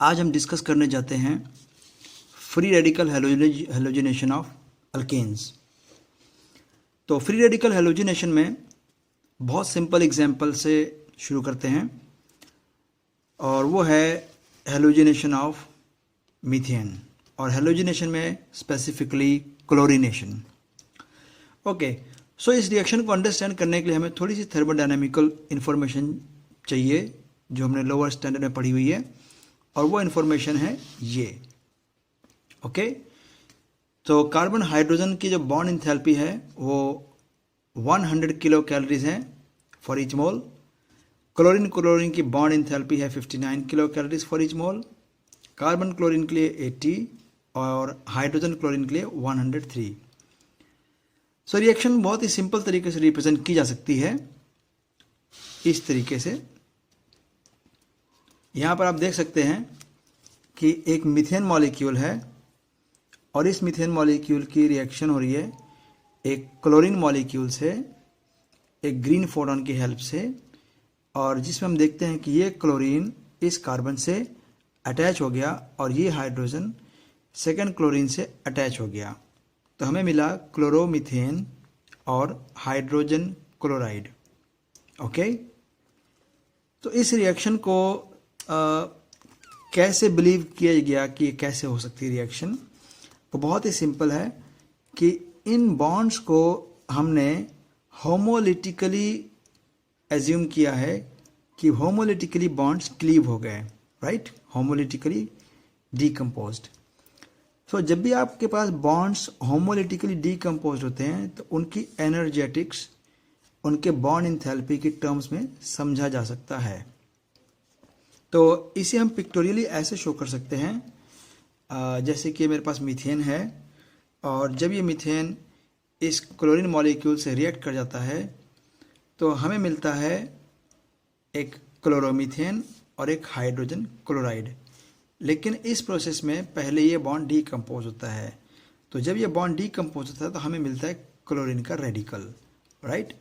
आज हम डिस्कस करने जाते हैं free radical halogenation of alkanes. तो फ्री रेडिकल हेलोजिनेशन में बहुत सिंपल एग्जांपल से शुरू करते हैं और वो है हेलोजिनेशन ऑफ मीथेन, और हेलोजिनेशन में स्पेसिफिकली क्लोरीनेशन। ओके, सो इस रिएक्शन को अंडरस्टैंड करने के लिए हमें थोड़ी सी थर्मोडायनामिकल इन्फॉर्मेशन चाहिए जो हमने लोअर स्टैंडर्ड में पढ़ी हुई है, और वो इन्फॉर्मेशन है ये। ओके, तो कार्बन हाइड्रोजन की जो बॉन्ड इंथैल्पी है वो 100 किलो कैलोरीज है for each mole. Chlorine chlorine की बॉन्ड इंथैल्पी है 59 kilo calories for each mole. Carbon chlorine के लिए 80 और हाइड्रोजन क्लोरीन के लिए 103। सो रिएक्शन बहुत ही सिंपल तरीके से रिप्रेजेंट की जा सकती है इस तरीके से। यहाँ पर आप देख सकते हैं कि एक मीथेन मॉलिक्यूल है और इस मीथेन मॉलिक्यूल की रिएक्शन हो रही है एक क्लोरीन मॉलिक्यूल से एक ग्रीन फोटॉन की हेल्प से, और जिसमें हम देखते हैं कि ये क्लोरीन इस कार्बन से अटैच हो गया और ये हाइड्रोजन सेकेंड क्लोरीन से अटैच हो गया, तो हमें मिला क्लोरोमीथेन और हाइड्रोजन क्लोराइड। ओके, तो इस रिएक्शन को कैसे बिलीव किया गया कि कैसे हो सकती है रिएक्शन, वो बहुत ही सिंपल है कि इन बॉन्ड्स को हमने होमोलिटिकली एज्यूम किया है कि होमोलिटिकली बॉन्ड्स क्लीव हो गए, राइट, होमोलिटिकली डीकम्पोज्ड। सो जब भी आपके पास बॉन्ड्स होमोलिटिकली डीकम्पोज्ड होते हैं तो उनकी एनर्जेटिक्स उनके बॉन्ड इंथैल्पी की टर्म्स में समझा जा सकता है। तो इसे हम पिक्टोरियली ऐसे शो कर सकते हैं, जैसे कि मेरे पास मीथेन है और जब ये मीथेन इस क्लोरीन मॉलिक्यूल से रिएक्ट कर जाता है तो हमें मिलता है एक क्लोरोमीथेन और एक हाइड्रोजन क्लोराइड। लेकिन इस प्रोसेस में पहले ये बॉन्ड डीकम्पोज होता है, तो जब ये बॉन्ड डीकम्पोज होता है तो हमें मिलता है क्लोरीन का रेडिकल, राइट।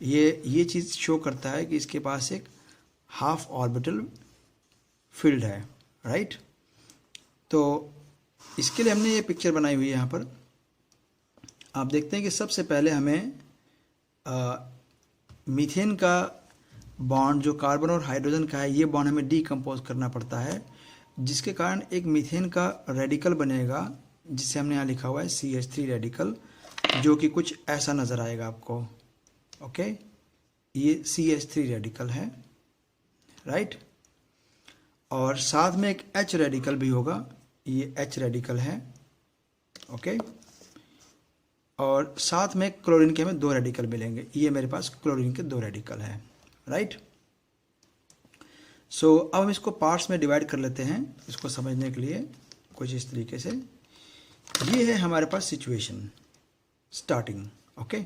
ये चीज़ शो करता है कि इसके पास एक हाफ ऑर्बिटल फील्ड है, राइट। तो इसके लिए हमने ये पिक्चर बनाई हुई है। यहाँ पर आप देखते हैं कि सबसे पहले हमें मीथेन का बॉन्ड जो कार्बन और हाइड्रोजन का है, ये बॉन्ड हमें डीकम्पोज करना पड़ता है, जिसके कारण एक मीथेन का रेडिकल बनेगा जिसे हमने यहाँ लिखा हुआ है CH3 रेडिकल, जो कि कुछ ऐसा नज़र आएगा आपको। ओके, ये CH3 रेडिकल है, राइट। और साथ में एक H रेडिकल भी होगा, ये H रेडिकल है। ओके, और साथ में क्लोरीन के हमें 2 रेडिकल मिलेंगे, ये मेरे पास क्लोरीन के 2 रेडिकल हैं, राइट। सो अब हम इसको पार्ट्स में डिवाइड कर लेते हैं इसको समझने के लिए कुछ इस तरीके से। ये है हमारे पास situation starting. Okay,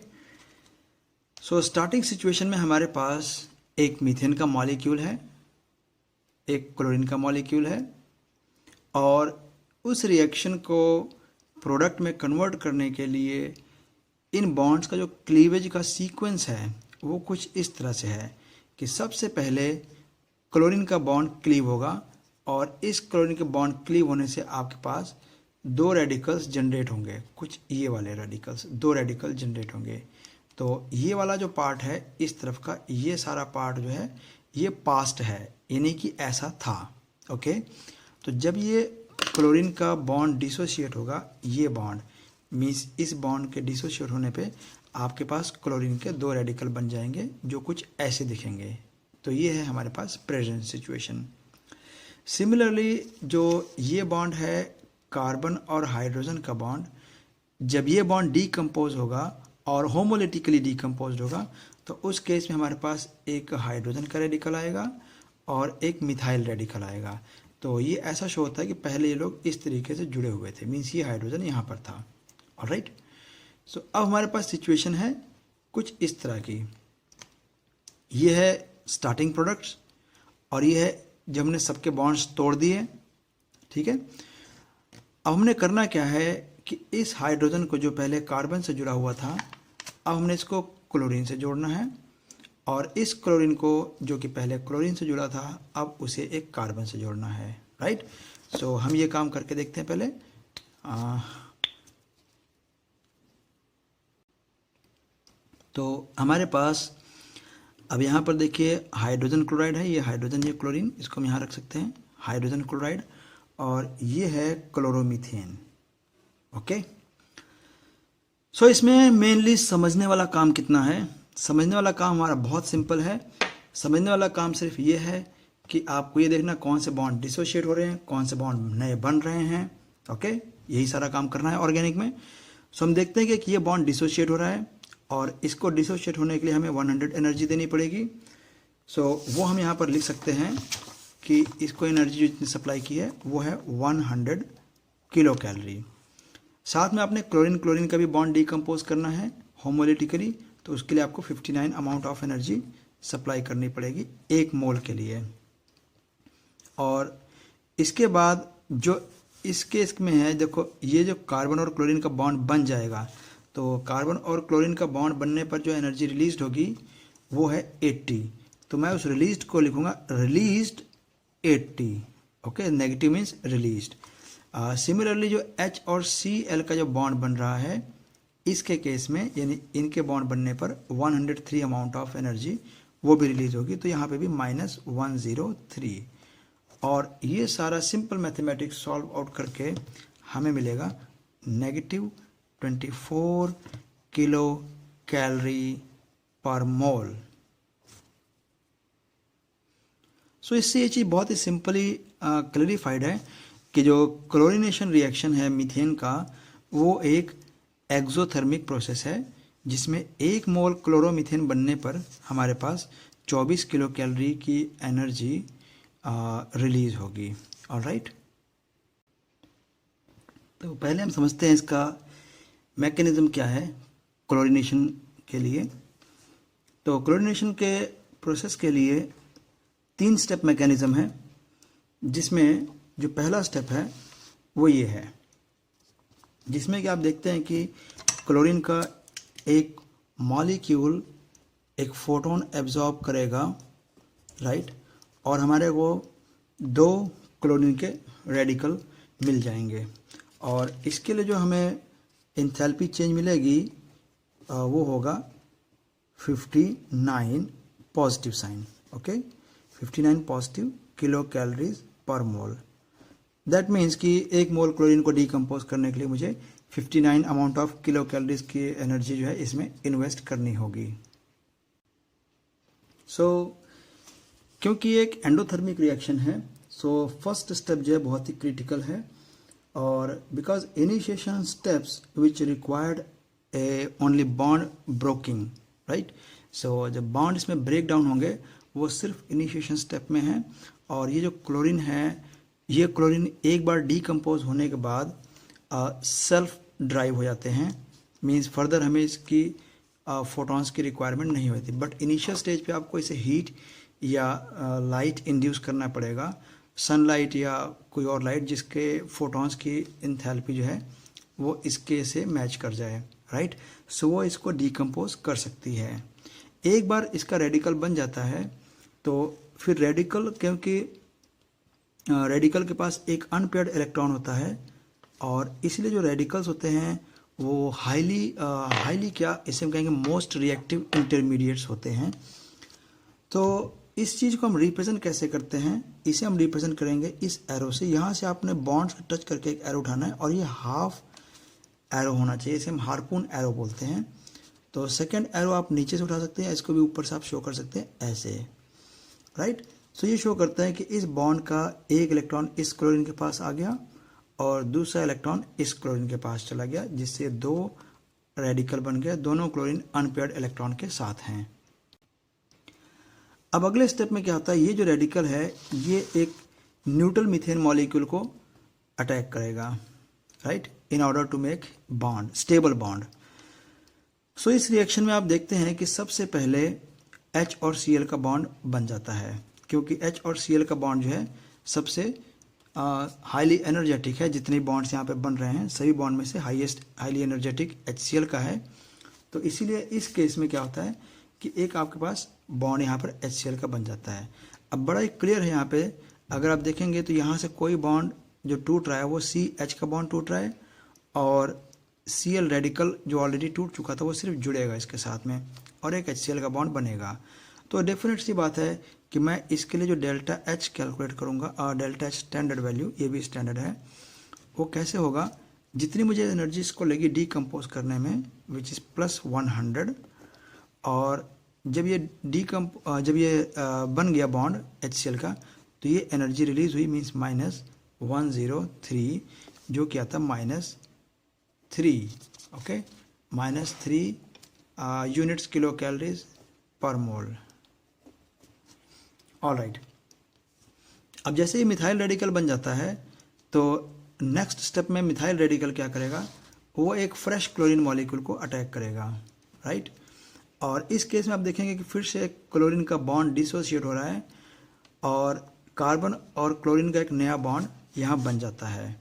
so starting situation में हमारे पास एक मीथेन का मॉलिक्यूल है, एक क्लोरीन का मॉलिक्यूल है, और उस रिएक्शन को प्रोडक्ट में कन्वर्ट करने के लिए इन बॉन्ड्स का जो क्लीवेज का सीक्वेंस है वो कुछ इस तरह से है कि सबसे पहले क्लोरीन का बॉन्ड क्लीव होगा, और इस क्लोरीन के बॉन्ड क्लीव होने से आपके पास 2 रेडिकल्स जनरेट होंगे, कुछ ये वाले रेडिकल्स 2 रेडिकल जनरेट होंगे। तो ये वाला जो पार्ट है इस तरफ का, ये सारा पार्ट जो है ये पास्ट है, यानी कि ऐसा था। ओके, तो जब ये क्लोरीन का बॉन्ड डिसोशिएट होगा, ये बॉन्ड मीन्स इस बॉन्ड के डिसोशिएट होने पे आपके पास क्लोरीन के 2 रेडिकल बन जाएंगे जो कुछ ऐसे दिखेंगे। तो ये है हमारे पास प्रेजेंट सिचुएशन। सिमिलरली जो ये बॉन्ड है कार्बन और हाइड्रोजन का बॉन्ड, जब ये बॉन्ड डीकम्पोज होगा और होमोलिटिकली डीकम्पोज होगा तो उस केस में हमारे पास एक हाइड्रोजन का रेडिकल आएगा और एक मिथाइल रेडिकल आएगा। तो ये ऐसा शो होता है कि पहले ये लोग इस तरीके से जुड़े हुए थे, मीन्स ये हाइड्रोजन यहाँ पर था। ऑलराइट, सो अब हमारे पास सिचुएशन है कुछ इस तरह की। ये है स्टार्टिंग प्रोडक्ट्स और ये है जब हमने सबके बॉन्ड्स तोड़ दिए, ठीक है। अब हमने करना क्या है कि इस हाइड्रोजन को जो पहले कार्बन से जुड़ा हुआ था, अब हमने इसको क्लोरीन से जोड़ना है, और इस क्लोरीन को जो कि पहले क्लोरीन से जुड़ा था अब उसे एक कार्बन से जोड़ना है। राइट। सो हम ये काम करके देखते हैं पहले। तो हमारे पास अब यहाँ पर देखिए हाइड्रोजन क्लोराइड है, ये हाइड्रोजन, ये क्लोरीन, इसको हम यहाँ रख सकते हैं, हाइड्रोजन क्लोराइड, और ये है क्लोरोमीथेन। ओके। सो इसमें मेनली समझने वाला काम कितना है? समझने वाला काम हमारा बहुत सिंपल है। समझने वाला काम सिर्फ ये है कि आपको ये देखना कौन से बॉन्ड डिसोशिएट हो रहे हैं, कौन से बॉन्ड नए बन रहे हैं। ओके, यही सारा काम करना है ऑर्गेनिक में। सो हम देखते हैं कि ये बॉन्ड डिसोशिएट हो रहा है और इसको डिसोशिएट होने के लिए हमें 100 एनर्जी देनी पड़ेगी। सो वो हम यहाँ पर लिख सकते हैं कि इसको एनर्जी जो जितनी सप्लाई की है वो है 100 किलो कैलोरी। साथ में आपने क्लोरीन क्लोरीन का भी बॉन्ड डिकम्पोज करना है होमोलिटिकली, तो उसके लिए आपको 59 अमाउंट ऑफ एनर्जी सप्लाई करनी पड़ेगी 1 मोल के लिए। और इसके बाद जो इस केस में है, देखो ये जो कार्बन और क्लोरीन का बॉन्ड बन जाएगा, तो कार्बन और क्लोरीन का बॉन्ड बनने पर जो एनर्जी रिलीज होगी वो है 80। तो मैं उस रिलीज्ड को लिखूंगा released 80। Okay, negative means released. Similarly जो H और Cl का जो बॉन्ड बन रहा है इसके केस में, यानी इनके बॉन्ड बनने पर 103 अमाउंट ऑफ एनर्जी वो भी रिलीज होगी, तो यहाँ पे भी -103। और ये सारा सिंपल मैथमेटिक्स सॉल्व आउट करके हमें मिलेगा -24 किलो कैलोरी पर मोल। सो इससे ये चीज़ बहुत ही सिंपली क्लैरिफाइड है कि जो क्लोरीनेशन रिएक्शन है मीथेन का वो एक एक्सोथर्मिक प्रोसेस है, जिसमें 1 मोल क्लोरोमीथेन बनने पर हमारे पास 24 किलो कैलोरी की एनर्जी रिलीज होगी। ऑलराइट, तो पहले हम समझते हैं इसका मैकेनिज्म क्या है क्लोरीनेशन के लिए। तो क्लोरीनेशन के प्रोसेस के लिए 3 स्टेप मैकेनिज्म है, जिसमें जो पहला स्टेप है वो ये है, जिसमें कि आप देखते हैं कि क्लोरीन का एक मॉलिक्यूल एक फोटोन एब्जॉर्ब करेगा, राइट, और हमारे को 2 क्लोरीन के रेडिकल मिल जाएंगे। और इसके लिए जो हमें एंथैल्पी चेंज मिलेगी वो होगा 59 positive sign. Okay, 59 positive kilo calories per mole. That means कि 1 मोल क्लोरीन को डिकम्पोज करने के लिए मुझे 59 अमाउंट ऑफ किलो कैलोरीज की एनर्जी जो है इसमें इन्वेस्ट करनी होगी। सो क्योंकि एक एंडोथर्मिक रिएक्शन है, सो फर्स्ट स्टेप जो है बहुत ही क्रिटिकल है। और because initiation steps which required a only bond broking, right, so जब बॉन्ड इसमें ब्रेक डाउन होंगे वो सिर्फ इनिशिएशन स्टेप में है। और ये जो क्लोरीन है, ये क्लोरीन एक बार डिकम्पोज होने के बाद सेल्फ ड्राइव हो जाते हैं, मीन्स फर्दर हमें इसकी फोटॉन्स की रिक्वायरमेंट नहीं होती। बट इनिशियल स्टेज पे आपको इसे हीट या लाइट इंड्यूस करना पड़ेगा, सनलाइट या कोई और लाइट जिसके फोटॉन्स की एंथैल्पी जो है वो इसके से मैच कर जाए, राइट। सो वो इसको डिकम्पोज कर सकती है। एक बार इसका रेडिकल बन जाता है तो फिर रेडिकल, क्योंकि रेडिकल के पास एक अनपेयर्ड इलेक्ट्रॉन होता है और इसलिए जो रेडिकल्स होते हैं वो हाईली क्या इसे हम कहेंगे मोस्ट रिएक्टिव इंटरमीडिएट्स होते हैं। तो इस चीज़ को हम रिप्रेजेंट कैसे करते हैं, इसे हम रिप्रेजेंट करेंगे इस एरो से। यहाँ से आपने बॉन्ड्स को टच करके एक एरो उठाना है और ये हाफ एरो होना चाहिए, इसे हम हार्पून एरो बोलते हैं। तो सेकेंड एरो आप नीचे से उठा सकते हैं, इसको भी ऊपर से आप शो कर सकते हैं ऐसे, राइट। सो ये शो करता है कि इस बॉन्ड का एक इलेक्ट्रॉन इस क्लोरीन के पास आ गया और दूसरा इलेक्ट्रॉन इस क्लोरीन के पास चला गया, जिससे 2 रेडिकल बन गए, दोनों क्लोरीन अनपेयर्ड इलेक्ट्रॉन के साथ हैं। अब अगले स्टेप में क्या होता है, ये जो रेडिकल है ये एक न्यूट्रल मीथेन मॉलिक्यूल को अटैक करेगा, right, in order to make bond, stable bond. So इस रिएक्शन में आप देखते हैं कि सबसे पहले H और Cl का बॉन्ड बन जाता है, क्योंकि H और Cl का बॉन्ड जो है सबसे हाईली एनर्जेटिक है। जितने बॉन्ड्स यहाँ पे बन रहे हैं सभी बॉन्ड में से हाईली एनर्जेटिक HCl का है। तो इसीलिए इस केस में क्या होता है कि एक आपके पास बॉन्ड यहाँ पर HCl का बन जाता है। अब बड़ा ही क्लियर है यहाँ पे अगर आप देखेंगे तो यहाँ से कोई बॉन्ड जो टूट रहा है वो CH का बॉन्ड टूट रहा है, और Cl रेडिकल जो ऑलरेडी टूट चुका था वो सिर्फ जुड़ेगा इसके साथ में और एक HCl का बॉन्ड बनेगा। तो डेफिनेट सी बात है कि मैं इसके लिए जो डेल्टा H कैलकुलेट करूँगा, और डेल्टा H स्टैंडर्ड वैल्यू, ये भी स्टैंडर्ड है, वो कैसे होगा, जितनी मुझे एनर्जी इसको लगी डीकम्पोज करने में, विच इज़ +100, और जब ये बन गया बॉन्ड HCl का, तो ये एनर्जी रिलीज हुई, मीन्स -103, जो क्या था -3, okay, -3 units kilo calories per मोल। ऑलराइट, अब जैसे ही मिथाइल रेडिकल बन जाता है तो नेक्स्ट स्टेप में मिथाइल रेडिकल क्या करेगा, वो एक फ्रेश क्लोरीन मॉलिक्यूल को अटैक करेगा, राइट। और इस केस में आप देखेंगे कि फिर से क्लोरीन का बॉन्ड डिसोसिएट हो रहा है और कार्बन और क्लोरीन का एक नया बॉन्ड यहाँ बन जाता है।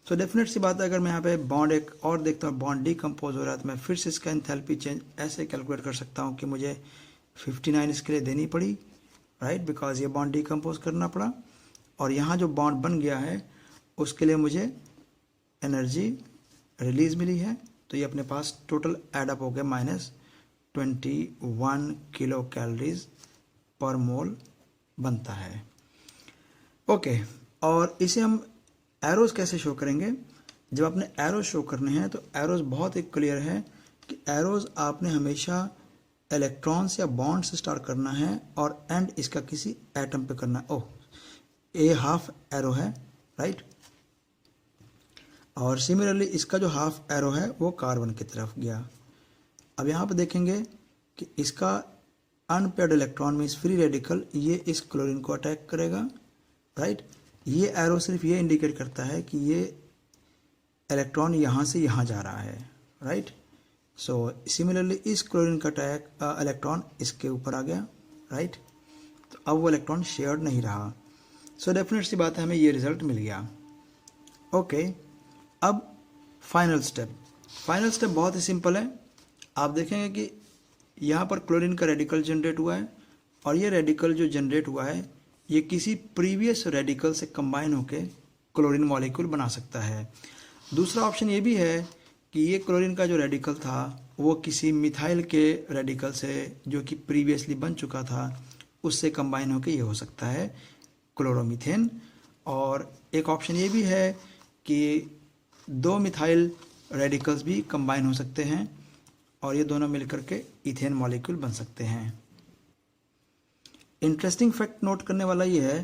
तो डेफिनेट सी बात है, अगर मैं यहाँ पे बॉन्ड एक और देखता हूँ, बॉन्ड डीकम्पोज हो रहा है, तो मैं फिर से इसका एंथैल्पी चेंज ऐसे कैलकुलेट कर सकता हूँ कि मुझे 59 इसके लिए देनी पड़ी, राइट, बिकॉज ये बॉन्ड डीकम्पोज करना पड़ा, और यहाँ जो बॉन्ड बन गया है उसके लिए मुझे एनर्जी रिलीज मिली है, तो ये अपने पास टोटल एडअप हो गया -21 किलो कैलोरीज पर मोल बनता है। ओके, और इसे हम एरोज कैसे शो करेंगे, जब आपने एरोज शो करने हैं तो एरोज बहुत ही क्लियर है कि एरोज आपने हमेशा इलेक्ट्रॉन्स या बॉन्ड से स्टार्ट करना है और एंड इसका किसी एटम पे करना है। ओह, ये हाफ एरो है, राइट, और सिमिलरली इसका जो हाफ एरो है वो कार्बन की तरफ गया। अब यहाँ पे देखेंगे कि इसका unpaired electron means free radical, ये इस क्लोरीन को अटैक करेगा, राइट। ये एरो सिर्फ ये इंडिकेट करता है कि ये इलेक्ट्रॉन यहाँ से यहाँ जा रहा है, राइट। सो सिमिलरली इस क्लोरीन का अटैक इलेक्ट्रॉन इसके ऊपर आ गया, राइट, तो अब वो इलेक्ट्रॉन शेयर्ड नहीं रहा। सो डेफिनेट सी बात है, हमें ये रिजल्ट मिल गया। ओके, अब फाइनल स्टेप बहुत ही सिंपल है। आप देखेंगे कि यहाँ पर क्लोरीन का रेडिकल जनरेट हुआ है, और ये रेडिकल जो जनरेट हुआ है ये किसी प्रीवियस रेडिकल से कंबाइन होकर क्लोरीन मॉलिक्यूल बना सकता है। दूसरा ऑप्शन ये भी है कि ये क्लोरीन का जो रेडिकल था वो किसी मिथाइल के रेडिकल से जो कि प्रीवियसली बन चुका था उससे कंबाइन होकर ये हो सकता है क्लोरोमीथेन। और एक ऑप्शन ये भी है कि 2 मिथाइल रेडिकल्स भी कंबाइन हो सकते हैं और ये दोनों मिलकर के इथेन मॉलिक्यूल बन सकते हैं। इंटरेस्टिंग फैक्ट नोट करने वाला ये है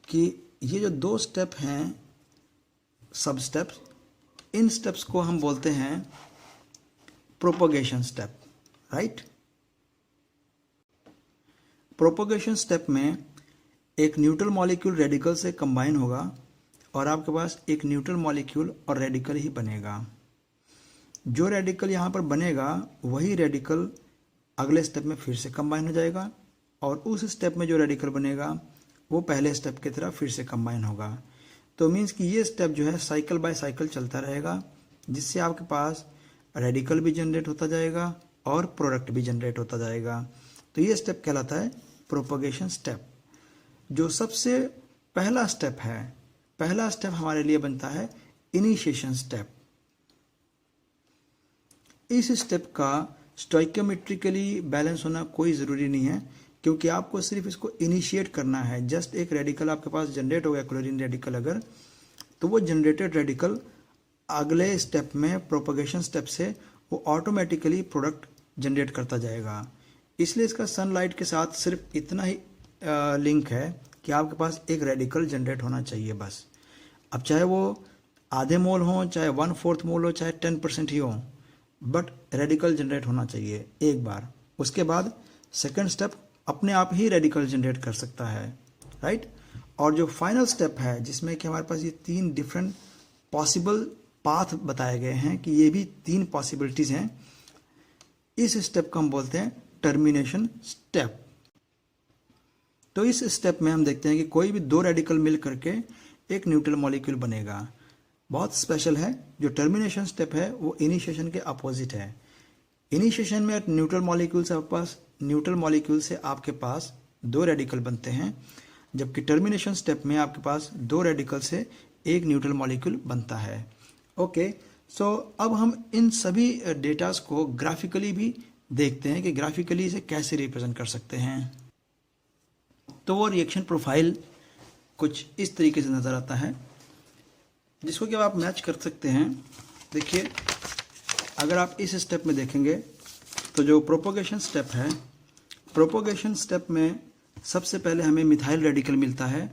कि ये जो 2 स्टेप हैं, सब स्टेप्स, इन स्टेप्स को हम बोलते हैं propagation step, right. Propagation step में एक न्यूट्रल मॉलिक्यूल रेडिकल से कंबाइन होगा और आपके पास एक न्यूट्रल मॉलिक्यूल और रेडिकल ही बनेगा। जो रेडिकल यहाँ पर बनेगा वही रेडिकल अगले स्टेप में फिर से कंबाइन हो जाएगा, और उस स्टेप में जो रेडिकल बनेगा वो पहले स्टेप की तरह फिर से कंबाइन होगा। तो मीन्स कि ये स्टेप जो है साइकिल बाय साइकिल चलता रहेगा, जिससे आपके पास रेडिकल भी जनरेट होता जाएगा और प्रोडक्ट भी जनरेट होता जाएगा। तो ये स्टेप कहलाता है प्रोपगेशन स्टेप। जो सबसे पहला स्टेप है, पहला स्टेप हमारे लिए बनता है इनिशिएशन स्टेप। इस स्टेप का स्टोइकियोमेट्रिकली बैलेंस होना कोई ज़रूरी नहीं है, क्योंकि आपको सिर्फ इसको इनिशिएट करना है। जस्ट एक रेडिकल आपके पास जनरेट हो गया, क्लोरीन रेडिकल अगर, तो वो जनरेटेड रेडिकल अगले स्टेप में प्रोपगेशन स्टेप से वो ऑटोमेटिकली प्रोडक्ट जनरेट करता जाएगा। इसलिए इसका सनलाइट के साथ सिर्फ इतना ही लिंक है कि आपके पास एक रेडिकल जनरेट होना चाहिए बस। अब चाहे वो आधे मोल हो, चाहे 1/4 मोल हो, चाहे 10% ही हो, बट रेडिकल जनरेट होना चाहिए एक बार। उसके बाद सेकंड स्टेप अपने आप ही रेडिकल जनरेट कर सकता है, राइट। और जो फाइनल स्टेप है जिसमें कि हमारे पास ये 3 डिफरेंट पॉसिबल पाथ बताए गए हैं कि ये भी 3 पॉसिबिलिटीज़ हैं, इस स्टेप को हम बोलते हैं टर्मिनेशन स्टेप। तो इस स्टेप में हम देखते हैं कि कोई भी 2 रेडिकल मिल करके एक न्यूट्रल मॉलिक्यूल बनेगा। बहुत स्पेशल है। जो टर्मिनेशन स्टेप है वो इनिशिएशन के अपोजिट है। इनिशिएशन में न्यूट्रल मॉलिक्यूल से आपके पास 2 रेडिकल बनते हैं, जबकि टर्मिनेशन स्टेप में आपके पास 2 रेडिकल से एक न्यूट्रल मॉलिक्यूल बनता है। ओके, सो अब हम इन सभी डेटास को ग्राफिकली भी देखते हैं कि ग्राफिकली इसे कैसे रिप्रेजेंट कर सकते हैं। तो वो रिएक्शन प्रोफाइल कुछ इस तरीके से नज़र आता है, जिसको कि आप मैच कर सकते हैं। देखिए, अगर आप इस स्टेप में देखेंगे तो जो प्रोपोगेशन स्टेप है, प्रोपोगेशन स्टेप में सबसे पहले हमें मिथाइल रेडिकल मिलता है,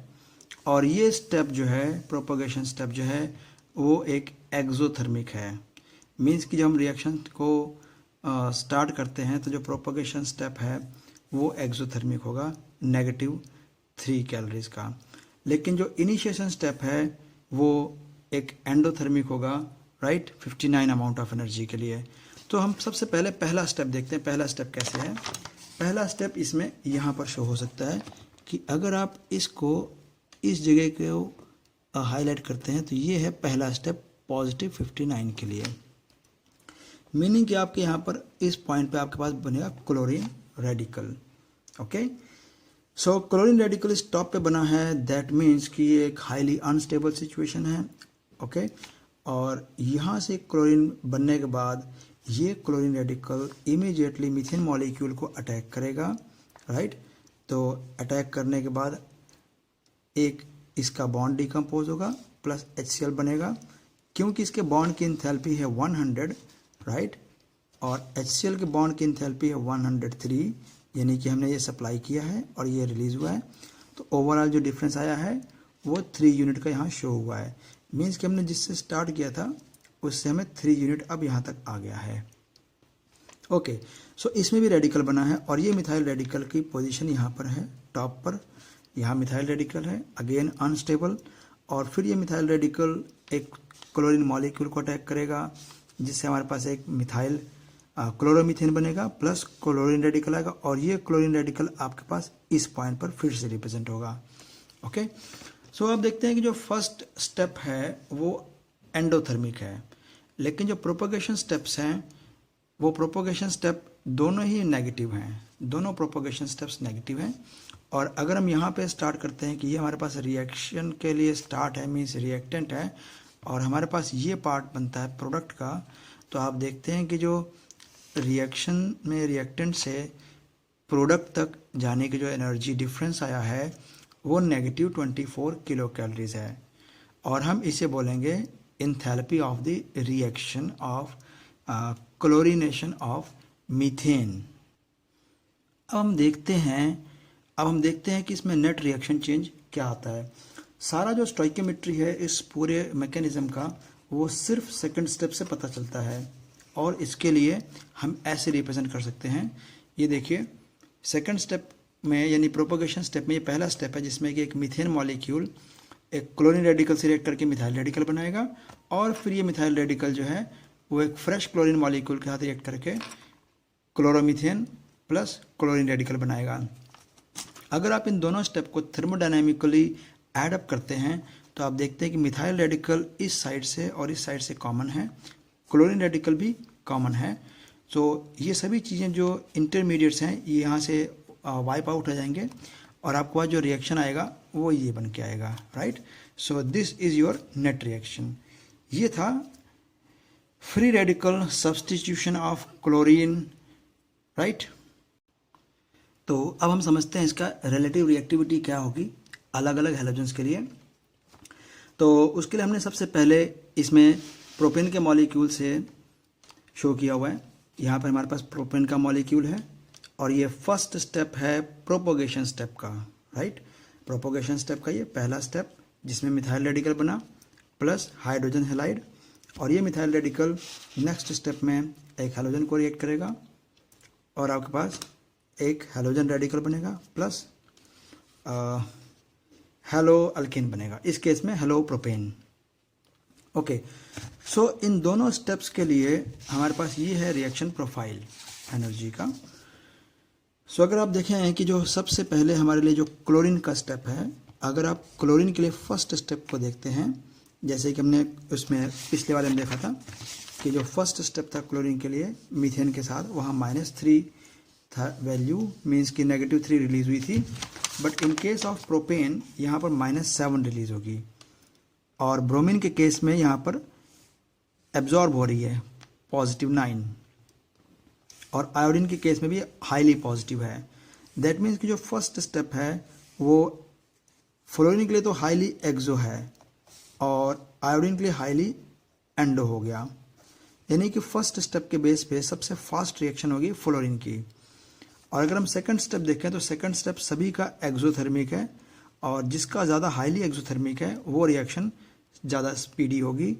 और ये स्टेप जो है, प्रोपोगेशन स्टेप जो है, वो एक एक्सोथर्मिक है। मीन्स कि जब हम रिएक्शन को स्टार्ट करते हैं तो जो प्रोपोगेशन स्टेप है वो एक्सोथर्मिक होगा, -3 कैलोरीज का। लेकिन जो इनिशिएशन स्टेप है वो एक एंडोथर्मिक होगा, राइट, 59 अमाउंट ऑफ एनर्जी के लिए। तो हम सबसे पहले पहला स्टेप देखते हैं। पहला स्टेप कैसे है? पहला स्टेप इसमें यहाँ पर शो हो सकता है कि अगर आप इसको इस जगह को हाईलाइट करते हैं तो ये है पहला स्टेप पॉजिटिव 59 के लिए। मीनिंग कि आपके यहाँ पर इस पॉइंट पे आपके पास बनेगा chlorine radical. Okay, so chlorine radical इस टॉप पे बना है, दैट मीन्स कि ये एक हाईली अनस्टेबल सिचुएशन है। ओके, और यहाँ से क्लोरीन बनने के बाद ये chlorine radical immediately methane molecule को अटैक करेगा, राइट। तो अटैक करने के बाद एक इसका बॉन्ड डिकम्पोज होगा प्लस HCl बनेगा, क्योंकि इसके बॉन्ड की इंथैल्पी है 100, राइट, और HCl के बॉन्ड की इंथैल्पी है 103, यानी कि हमने ये सप्लाई किया है और ये रिलीज हुआ है। तो ओवरऑल जो डिफरेंस आया है वो 3 यूनिट का यहाँ शो हुआ है। मीन्स कि हमने जिससे स्टार्ट किया था उससे हमें 3 यूनिट अब यहाँ तक आ गया है। ओके, सो इसमें भी रेडिकल बना है और ये मिथाइल रेडिकल की पोजीशन यहाँ पर है, टॉप पर। यहाँ मिथाइल रेडिकल है, अगेन अनस्टेबल, और फिर ये मिथाइल रेडिकल एक क्लोरीन मॉलिक्यूल को अटैक करेगा, जिससे हमारे पास एक मिथाइल क्लोरोमीथेन बनेगा प्लस क्लोरीन रेडिकल आएगा, और ये क्लोरीन रेडिकल आपके पास इस पॉइंट पर फिर से रिप्रेजेंट होगा। ओके, सो अब देखते हैं कि जो फर्स्ट स्टेप है वो एंडोथर्मिक है, लेकिन जो प्रोपोगेशन स्टेप्स हैं वो प्रोपोगेशन स्टेप दोनों ही नेगेटिव हैं, दोनों प्रोपोगेशन स्टेप्स नेगेटिव हैं। और अगर हम यहाँ पे स्टार्ट करते हैं कि ये हमारे पास रिएक्शन के लिए स्टार्ट है, मीन्स रिएक्टेंट है, और हमारे पास ये पार्ट बनता है प्रोडक्ट का, तो आप देखते हैं कि जो रिएक्शन में रिएक्टेंट से प्रोडक्ट तक जाने की जो एनर्जी डिफरेंस आया है वो -24 किलो कैलोरीज है, और हम इसे बोलेंगे enthalpy of the reaction of chlorination of methane. अब हम देखते हैं कि इसमें नेट रिएक्शन चेंज क्या आता है। सारा जो स्टोइकियोमेट्री है इस पूरे मैकेनिज्म का वो सिर्फ सेकंड स्टेप से पता चलता है, और इसके लिए हम ऐसे रिप्रेजेंट कर सकते हैं। ये देखिए, सेकंड स्टेप में यानी प्रोपोगेशन स्टेप में ये पहला स्टेप है जिसमें कि एक मीथेन मॉलिक्यूल एक क्लोरीन रेडिकल से रिएक्ट करके मिथाइल रेडिकल बनाएगा, और फिर ये मिथाइल रेडिकल जो है वो एक फ्रेश क्लोरीन मॉलिक्यूल के साथ रिएक्ट करके क्लोरोमीथेन प्लस क्लोरीन रेडिकल बनाएगा। अगर आप इन दोनों स्टेप को थर्मोडायनामिकली ऐड अप करते हैं तो आप देखते हैं कि मिथाइल रेडिकल इस साइड से और इस साइड से कॉमन है, क्लोरीन रेडिकल भी कॉमन है। तो ये सभी चीज़ें जो इंटरमीडिएट्स हैं ये यहाँ से वाइप आउट हो जाएंगे, और आपको आज जो रिएक्शन आएगा वो ये बन के आएगा, right. So this is your net reaction. ये था free radical substitution of chlorine, right. तो अब हम समझते हैं इसका रिलेटिव रिएक्टिविटी क्या होगी अलग अलग हैलोजेंस के लिए। तो उसके लिए हमने सबसे पहले इसमें प्रोपेन के मॉलिक्यूल से शो किया हुआ है। यहाँ पर हमारे पास प्रोपेन का मॉलिक्यूल है, और ये फर्स्ट स्टेप है प्रोपोगेशन स्टेप का, राइट। प्रोपोगेशन स्टेप का ये पहला स्टेप जिसमें मिथाइल रेडिकल बना प्लस हाइड्रोजन हैलाइड, और ये मिथाइल रेडिकल नेक्स्ट स्टेप में एक हैलोजन को रिएक्ट करेगा और आपके पास एक हैलोजन रेडिकल बनेगा प्लस हेलो अल्केन बनेगा, इस केस में हेलो प्रोपेन। ओके, सो इन दोनों स्टेप्स के लिए हमारे पास ये है रिएक्शन प्रोफाइल एनर्जी का। सो अगर आप देखें कि जो सबसे पहले हमारे लिए जो क्लोरीन का स्टेप है, अगर आप क्लोरीन के लिए फर्स्ट स्टेप को देखते हैं, जैसे कि हमने उसमें पिछले वाले में देखा था कि जो फर्स्ट स्टेप था क्लोरीन के लिए मीथेन के साथ, वहाँ -3 था वैल्यू, मीन्स कि -3 रिलीज हुई थी, but in case of propane यहाँ पर -7 रिलीज होगी, और ब्रोमीन के केस में यहाँ पर एब्जॉर्ब हो रही है +9, और आयोडीन के केस में भी हाईली पॉजिटिव है। दैट मीन्स कि जो फर्स्ट स्टेप है वो फ्लोरीन के लिए तो हाईली एक्सो है और आयोडीन के लिए हाईली एंडो हो गया, यानी कि फर्स्ट स्टेप के बेस पे सबसे फास्ट रिएक्शन होगी फ्लोरीन की। और अगर हम सेकंड स्टेप देखें तो सेकंड स्टेप सभी का एक्सोथर्मिक है, और जिसका ज़्यादा हाईली एक्सोथर्मिक है वो रिएक्शन ज़्यादा स्पीडी होगी।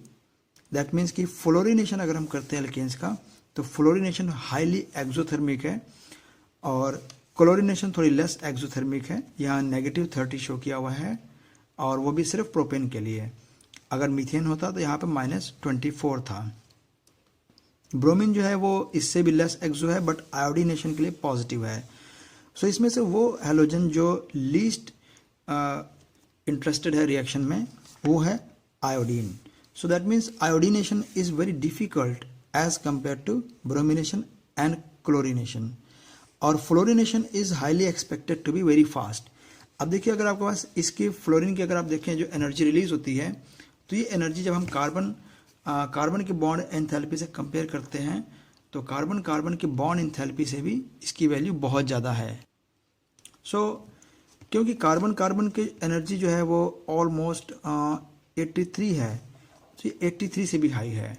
दैट मीन्स कि फ्लोरिनेशन अगर हम करते हैं एल्केन्स का, तो फ्लोरिनेशन हाईली एक्सोथर्मिक है और क्लोरिनेशन थोड़ी लेस एक्सोथर्मिक है। यहाँ -30 शो किया हुआ है, और वो भी सिर्फ प्रोपेन के लिए। अगर मीथेन होता तो यहाँ पे -24 था। ब्रोमीन जो है वो इससे भी लेस एक्सो है, बट आयोडीनेशन के लिए पॉजिटिव है। सो इसमें से वो हैलोजन जो लीस्ट इंटरेस्टेड है रिएक्शन में वो है iodine. So that means iodination is very difficult as compare to bromination and chlorination, और fluorination is highly expected to be very fast. अब देखिए, अगर आपके पास इसकी फ्लोरीन की अगर आप देखें जो एनर्जी रिलीज होती है, तो ये एनर्जी जब हम कार्बन की बॉन्ड एंथैल्पी से कंपेयर करते हैं तो कार्बन कार्बन की बॉन्ड एंथैल्पी से भी इसकी वैल्यू बहुत ज़्यादा है। सो क्योंकि कार्बन कार्बन की एनर्जी जो है वो ऑलमोस्ट 83 है, तो ये 83 से भी हाई है।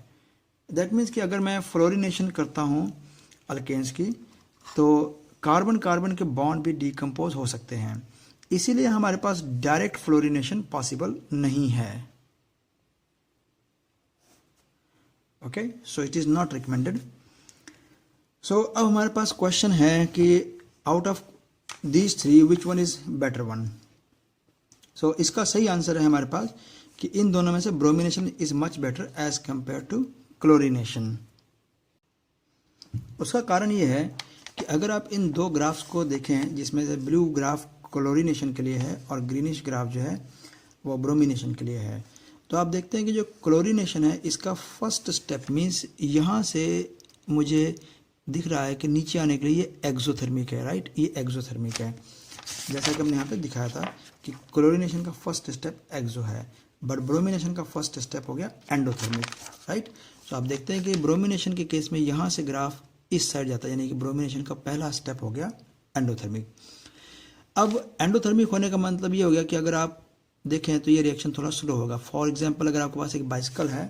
दैट मीन्स कि अगर मैं फ्लोरिनेशन करता हूँ अल्केन्स की, तो कार्बन कार्बन के बॉन्ड भी डिकम्पोज हो सकते हैं, इसीलिए हमारे पास डायरेक्ट फ्लोरिनेशन पॉसिबल नहीं है। Okay, so it is not recommended. So अब हमारे पास क्वेश्चन है कि out of these 3 which one is better one. So इसका सही आंसर है हमारे पास कि इन दोनों में से bromination is much better as compare to chlorination. उसका कारण ये है कि अगर आप इन दो ग्राफ्स को देखें, जिसमें से ब्लू ग्राफ क्लोरिनेशन के लिए है और ग्रीनिश ग्राफ जो है वो ब्रोमिनेशन के लिए है, तो आप देखते हैं कि जो क्लोरिनेशन है इसका फर्स्ट स्टेप मीन्स यहाँ से मुझे दिख रहा है कि नीचे आने के लिए ये एक्सोथर्मिक है, राइट, ये एक्सोथर्मिक है। जैसा कि हमने यहाँ पे दिखाया था कि क्लोरिनेशन का फर्स्ट स्टेप एक्सो है, बट ब्रोमिनेशन का फर्स्ट स्टेप हो गया एंडोथर्मिक, राइट। तो आप देखते हैं कि ब्रोमिनेशन के केस में यहाँ से ग्राफ इस साइड जाता है, यानी कि ब्रोमिनेशन का पहला स्टेप हो गया एंडोथर्मिक। अब एंडोथर्मिक होने का मतलब ये हो गया कि अगर आप देखें तो ये रिएक्शन थोड़ा स्लो होगा। फॉर एग्जांपल, अगर आपके पास एक बाइसिकल है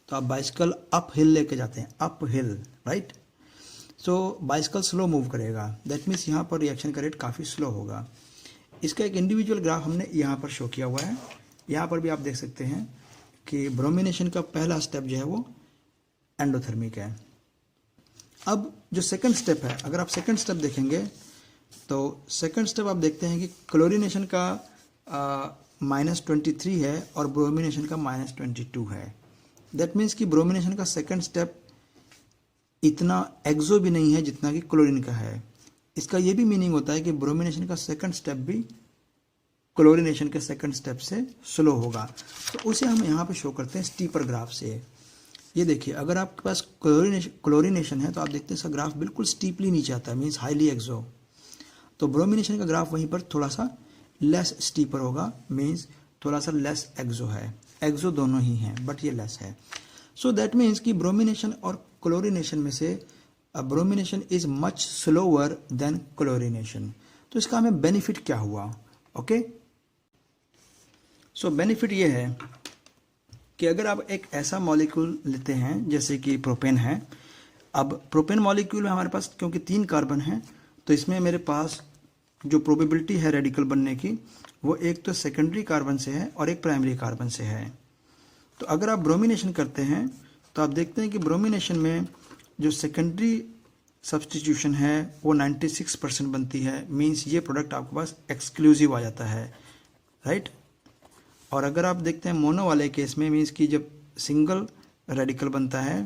तो आप बाइसिकल अप हिल लेके जाते हैं, अप हिल, राइट। सो बाइसिकल स्लो मूव करेगा, दैट मीन्स यहाँ पर रिएक्शन का रेट काफ़ी स्लो होगा। इसका एक इंडिविजुअल ग्राफ हमने यहाँ पर शो किया हुआ है। यहाँ पर भी आप देख सकते हैं कि ब्रोमिनेशन का पहला स्टेप जो है वो एंडोथर्मिक है। अब जो सेकंड स्टेप है, अगर आप सेकंड स्टेप देखेंगे तो सेकंड स्टेप आप देखते हैं कि क्लोरिनेशन का -23 है और ब्रोमिनेशन का -22 है। दैट मीन्स कि ब्रोमिनेशन का सेकंड स्टेप इतना एक्सो भी नहीं है जितना कि क्लोरीन का है। इसका ये भी मीनिंग होता है कि ब्रोमिनेशन का सेकंड स्टेप भी क्लोरिनेशन के सेकंड स्टेप से स्लो होगा। तो उसे हम यहाँ पे शो करते हैं स्टीपर ग्राफ से। ये देखिए, अगर आपके पास क्लोरिनेशन है तो आप देखते हैं इसका ग्राफ बिल्कुल स्टीपली नीचे आता है, मीन्स हाईली एक्सो। तो ब्रोमिनेशन का ग्राफ वहीं पर थोड़ा सा लेस स्टीपर होगा, मीन्स थोड़ा सा लेस एक्सो है। एक्सो दोनों ही हैं बट ये लेस है। सो दैट मीन्स कि ब्रोमिनेशन और क्लोरिनेशन में से bromination is much slower then chlorination. तो इसका हमें बेनिफिट क्या हुआ? ओके, सो बेनिफिट ये है कि अगर आप एक ऐसा मॉलिक्यूल लेते हैं जैसे कि प्रोपेन है। अब प्रोपेन मॉलिक्यूल में हमारे पास क्योंकि 3 कार्बन हैं, तो इसमें मेरे पास जो प्रोबेबिलिटी है रेडिकल बनने की वो एक तो सेकेंडरी कार्बन से है और एक प्राइमरी कार्बन से है। तो अगर आप ब्रोमिनेशन करते हैं तो आप देखते हैं कि ब्रोमिनेशन में जो सेकेंडरी सब्सटीट्यूशन है वो 96% बनती है, मींस ये प्रोडक्ट आपके पास एक्सक्लूसिव आ जाता है, राइट। और अगर आप देखते हैं मोनो वाले केस में, मींस कि जब सिंगल रेडिकल बनता है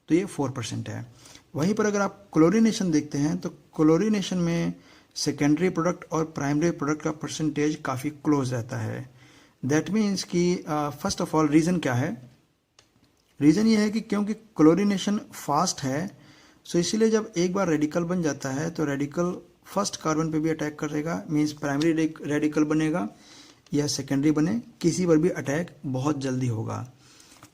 तो ये 4% है। वहीं पर अगर आप क्लोरिनेशन देखते हैं तो क्लोरिनेशन में सेकेंडरी प्रोडक्ट और प्राइमरी प्रोडक्ट का परसेंटेज काफ़ी क्लोज रहता है। दैट मीन्स कि फर्स्ट ऑफ ऑल रीज़न क्या है? रीज़न ये है कि क्योंकि क्लोरिनेशन फास्ट है, सो इसीलिए जब एक बार रेडिकल बन जाता है तो रेडिकल फर्स्ट कार्बन पे भी अटैक करेगा, मीन्स प्राइमरी रेडिकल बनेगा या सेकेंडरी बने, किसी पर भी अटैक बहुत जल्दी होगा।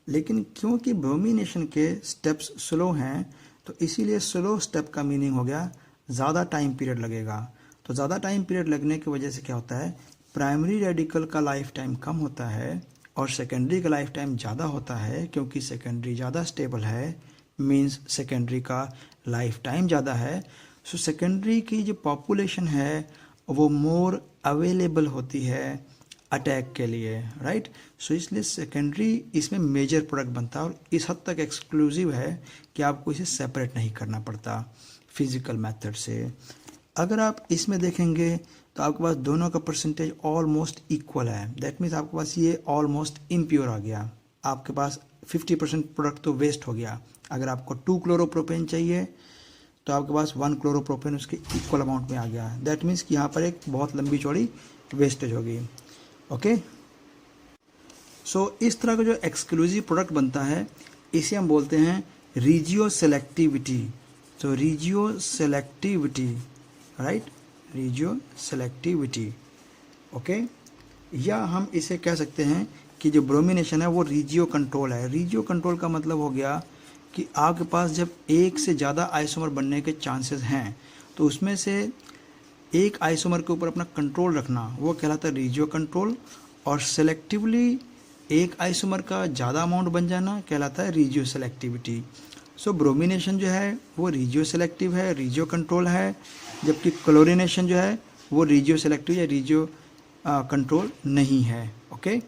लेकिन क्योंकि ब्रोमिनेशन के स्टेप्स स्लो हैं तो इसीलिए स्लो स्टेप का मीनिंग हो गया ज़्यादा टाइम पीरियड लगेगा। तो ज़्यादा टाइम पीरियड लगने की वजह से क्या होता है, प्राइमरी रेडिकल का लाइफ टाइम कम होता है और सेकेंडरी का लाइफ टाइम ज़्यादा होता है, क्योंकि सेकेंडरी ज़्यादा स्टेबल है, मीन्स सेकेंडरी का लाइफ टाइम ज़्यादा है। सो सेकेंडरी की जो पॉपुलेशन है वो मोर अवेलेबल होती है अटैक के लिए, राइट। सो इसलिए सेकेंडरी इसमें मेजर प्रोडक्ट बनता है और इस हद तक एक्सक्लूसिव है कि आपको इसे सेपरेट नहीं करना पड़ता फिजिकल मेथड से। अगर आप इसमें देखेंगे तो आपके पास दोनों का परसेंटेज ऑलमोस्ट इक्वल है, दैट मीन्स आपके पास ये ऑलमोस्ट इम्प्योर आ गया, आपके पास 50% प्रोडक्ट तो वेस्ट हो गया। अगर आपको 2 क्लोरोप्रोपेन चाहिए तो आपके पास 1 क्लोरोप्रोपेन उसके इक्वल अमाउंट में आ गया, दैट मीन्स कि यहाँ पर एक बहुत लंबी चौड़ी वेस्टेज होगी। ओके, सो इस तरह का जो एक्सक्लूसिव प्रोडक्ट बनता है इसे हम बोलते हैं रीजियो सेलेक्टिविटी। सो regio selectivity, right, regio selectivity. Okay, या हम इसे कह सकते हैं कि जो ब्रोमिनेशन है वो रीजियो कंट्रोल है। रीजियो कंट्रोल का मतलब हो गया कि आपके पास जब एक से ज़्यादा आइसोमर बनने के चांसेस हैं तो उसमें से एक आइसोमर के ऊपर अपना कंट्रोल रखना वो कहलाता है रीजियो कंट्रोल, और सेलेक्टिवली एक आइसोमर का ज़्यादा अमाउंट बन जाना कहलाता है रीजियो सेलेक्टिविटी। सो ब्रोमिनेशन जो है वो रीजियो सेलेक्टिव है, रीजियो कंट्रोल है, जबकि क्लोरिनेशन जो है वो रीजियो सेलेक्टिव या रीजियो कंट्रोल नहीं है। ओके।